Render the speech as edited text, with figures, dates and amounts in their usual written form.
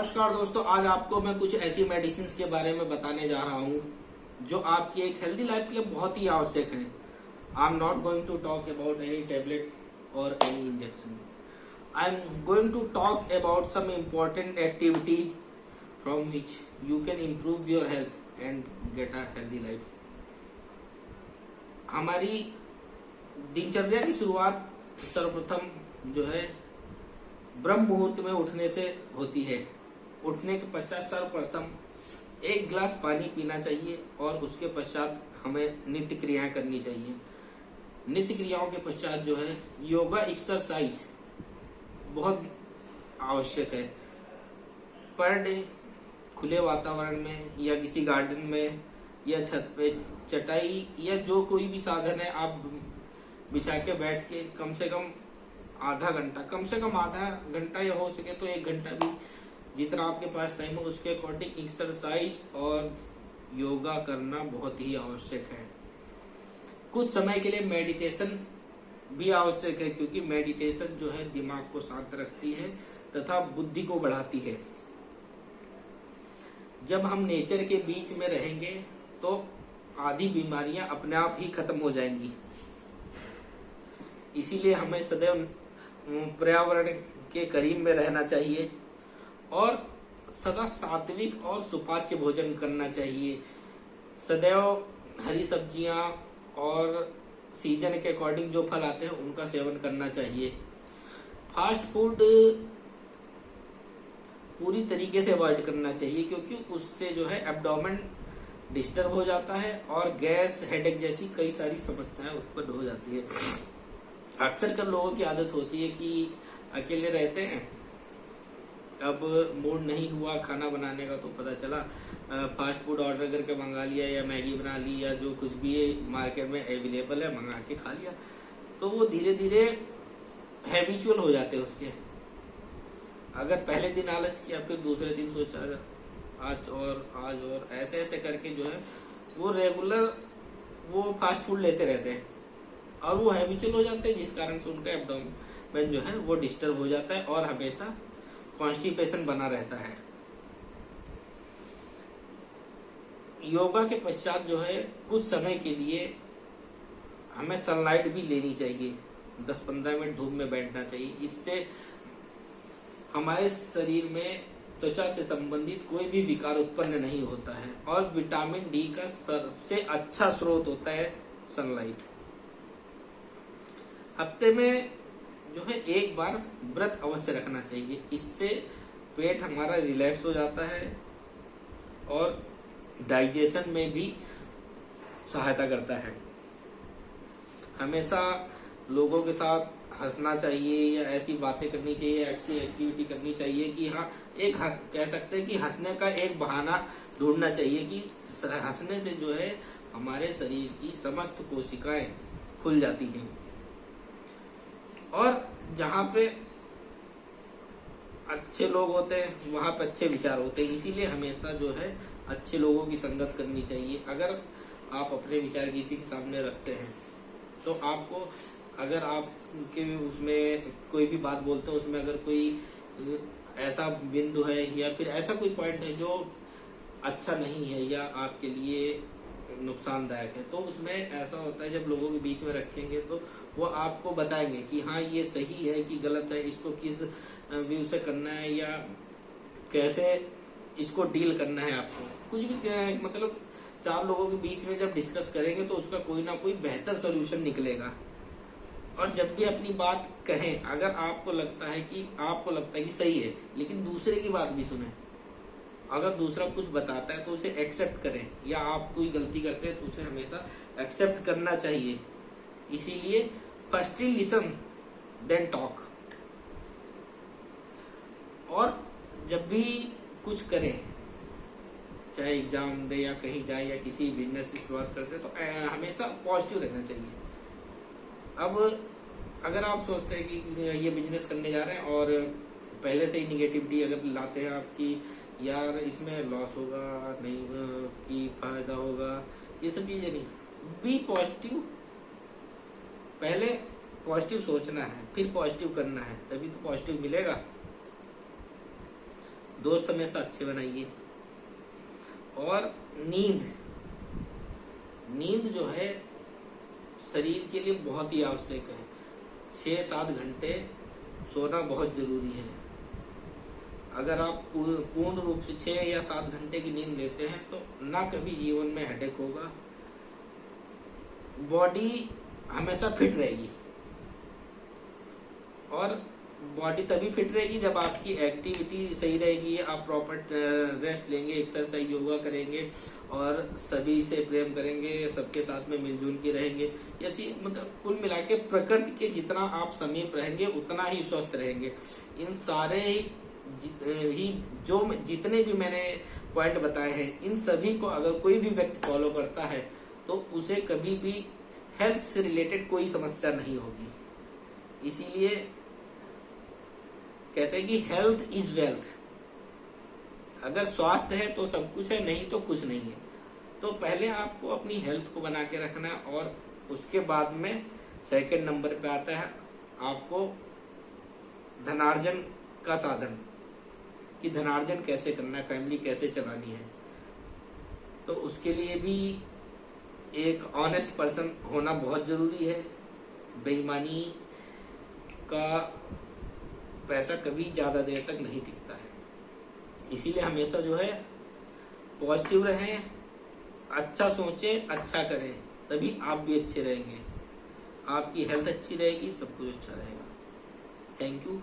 नमस्कार दोस्तों, आज आपको मैं कुछ ऐसी मेडिसिन के बारे में बताने जा रहा हूँ जो आपकी एक हेल्दी लाइफ के लिए बहुत ही आवश्यक है। I am not going to talk about any tablet और any injection. I am going to talk about some important activities from which you can improve your health and get a healthy life. हमारी दिनचर्या की शुरुआत सर्वप्रथम जो है ब्रह्म मुहूर्त में उठने से होती है। उठने के पश्चात सर्वप्रथम एक गिलास पानी पीना चाहिए और उसके पश्चात हमें नित्य क्रियाएं करनी चाहिए। नित्य क्रियाओं के पश्चात जो है योगा एक्सरसाइज बहुत आवश्यक है। पर डे खुले वातावरण में या किसी गार्डन में या छत पे चटाई या जो कोई भी साधन है आप बिछा के बैठ के कम से कम आधा घंटा या हो सके तो 1 घंटा भी, जितना आपके पास टाइम हो उसके अकॉर्डिंग एक्सरसाइज और योगा करना बहुत ही आवश्यक है। कुछ समय के लिए मेडिटेशन भी आवश्यक है, क्योंकि मेडिटेशन जो है दिमाग को शांत रखती है तथा बुद्धि को बढ़ाती है। जब हम नेचर के बीच में रहेंगे तो आधी बीमारियां अपने आप ही खत्म हो जाएंगी। इसीलिए हमें सदैव पर्यावरण के करीब में रहना चाहिए और सदा सात्विक और सुपाच्य भोजन करना चाहिए। सदैव हरी सब्जियां और सीजन के अकॉर्डिंग जो फल आते हैं उनका सेवन करना चाहिए। फास्ट फूड पूरी तरीके से अवॉइड करना चाहिए, क्योंकि उससे जो है एब्डोमेन डिस्टर्ब हो जाता है और गैस, हेडेक जैसी कई सारी समस्याएं उत्पन्न हो जाती है। अक्सर कर लोगों की आदत होती है कि अकेले रहते हैं, अब मूड नहीं हुआ खाना बनाने का तो पता चला फास्ट फूड ऑर्डर करके मंगा लिया या मैगी बना ली या जो कुछ भी मार्केट में अवेलेबल है मंगा के खा लिया। तो वो धीरे धीरे हैबिचुअल हो जाते हैं उसके। अगर पहले दिन आलस किया फिर दूसरे दिन सोचा आज और ऐसे ऐसे करके जो है वो रेगुलर वो फास्ट फूड लेते रहते हैं और वो हैबिचुअल हो जाते हैं, जिस कारण से उनका एब्डोमेन जो है वो डिस्टर्ब हो जाता है और हमेशा कॉन्स्टिपेशन बना रहता है। योगा के पश्चात जो है कुछ समय के लिए हमें सनलाइट भी लेनी चाहिए। 10-15 मिनट धूप में बैठना चाहिए। इससे हमारे शरीर में त्वचा से संबंधित कोई भी विकार उत्पन्न नहीं होता है और विटामिन डी का सबसे अच्छा स्रोत होता है सनलाइट। हफ्ते में जो है एक बार व्रत अवश्य रखना चाहिए। इससे पेट हमारा रिलैक्स हो जाता है और डाइजेशन में भी सहायता करता है। हमेशा लोगों के साथ हंसना चाहिए या ऐसी बातें करनी चाहिए, ऐसी एक्टिविटी करनी चाहिए कि हाँ एक कह सकते हैं कि हंसने का एक बहाना ढूंढना चाहिए कि हंसने से जो है हमारे शरीर की समस्त कोशिकाएं खुल जाती हैं और जहाँ पे अच्छे लोग होते हैं वहां पे अच्छे विचार होते हैं। इसीलिए हमेशा जो है अच्छे लोगों की संगत करनी चाहिए। अगर आप अपने विचार किसी के सामने रखते हैं तो आपको, अगर आपके उसमें कोई भी बात बोलते हैं उसमें अगर कोई ऐसा बिंदु है या फिर ऐसा कोई पॉइंट है जो अच्छा नहीं है या आपके लिए नुकसानदायक है, तो उसमें ऐसा होता है जब लोगों के बीच में रखेंगे तो वो आपको बताएंगे कि हाँ ये सही है कि गलत है, इसको किस व्यू से करना है या कैसे इसको डील करना है। आपको कुछ भी मतलब 4 लोगों के बीच में जब डिस्कस करेंगे तो उसका कोई ना कोई बेहतर सोल्यूशन निकलेगा। और जब भी अपनी बात कहें, अगर आपको लगता है कि सही है, लेकिन दूसरे की बात भी सुने। अगर दूसरा कुछ बताता है तो उसे एक्सेप्ट करें, या आप कोई गलती करते हैं तो उसे हमेशा एक्सेप्ट करना चाहिए। इसीलिए फर्स्ट लिसन देन टॉक। और जब भी कुछ करें, चाहे एग्जाम दे या कहीं जाए या किसी बिजनेस की शुरुआत करते हैं, तो हमेशा पॉजिटिव रहना चाहिए। अब अगर आप सोचते हैं कि ये बिजनेस करने जा रहे हैं और पहले से ही निगेटिविटी अगर लाते हैं आपकी, यार इसमें लॉस होगा, नहीं कि फायदा होगा, ये सब चीजें नहीं। B positive. पहले पॉजिटिव सोचना है, फिर पॉजिटिव करना है, तभी तो पॉजिटिव मिलेगा। दोस्त हमेशा अच्छे बनाइए। और नींद जो है शरीर के लिए बहुत ही आवश्यक है। 6-7 घंटे सोना बहुत जरूरी है। अगर आप पूर्ण रूप से 6 या 7 घंटे की नींद लेते हैं तो ना कभी जीवन में हेडेक होगा, बॉडी हमेशा फिट रहेगी। और बॉडी तभी फिट रहेगी जब आपकी एक्टिविटी सही रहेगी, आप प्रॉपर रेस्ट लेंगे, एक्सरसाइज, योगा करेंगे और सभी से प्रेम करेंगे, सबके साथ में मिलजुल के रहेंगे, या फिर मतलब कुल मिला के प्रकृति के जितना आप समीप रहेंगे उतना ही स्वस्थ रहेंगे। इन सारे जितने भी मैंने पॉइंट बताए हैं, इन सभी को अगर कोई भी व्यक्ति फॉलो करता है तो उसे कभी भी हेल्थ से रिलेटेड कोई समस्या नहीं होगी। इसीलिए कहते हैं कि हेल्थ इज वेल्थ। अगर स्वास्थ्य है तो सब कुछ है, नहीं तो कुछ नहीं है। तो पहले आपको अपनी हेल्थ को बना के रखना है और उसके बाद में सेकंड नंबर पे आता है आपको धनार्जन का साधन, कि धनार्जन कैसे करना है, फैमिली कैसे चलानी है। तो उसके लिए भी एक ऑनेस्ट पर्सन होना बहुत जरूरी है। बेईमानी का पैसा कभी ज्यादा देर तक नहीं टिकता है। इसीलिए हमेशा जो है पॉजिटिव रहें, अच्छा सोचें, अच्छा करें, तभी आप भी अच्छे रहेंगे, आपकी हेल्थ अच्छी रहेगी, सब कुछ अच्छा रहेगा। Thank you.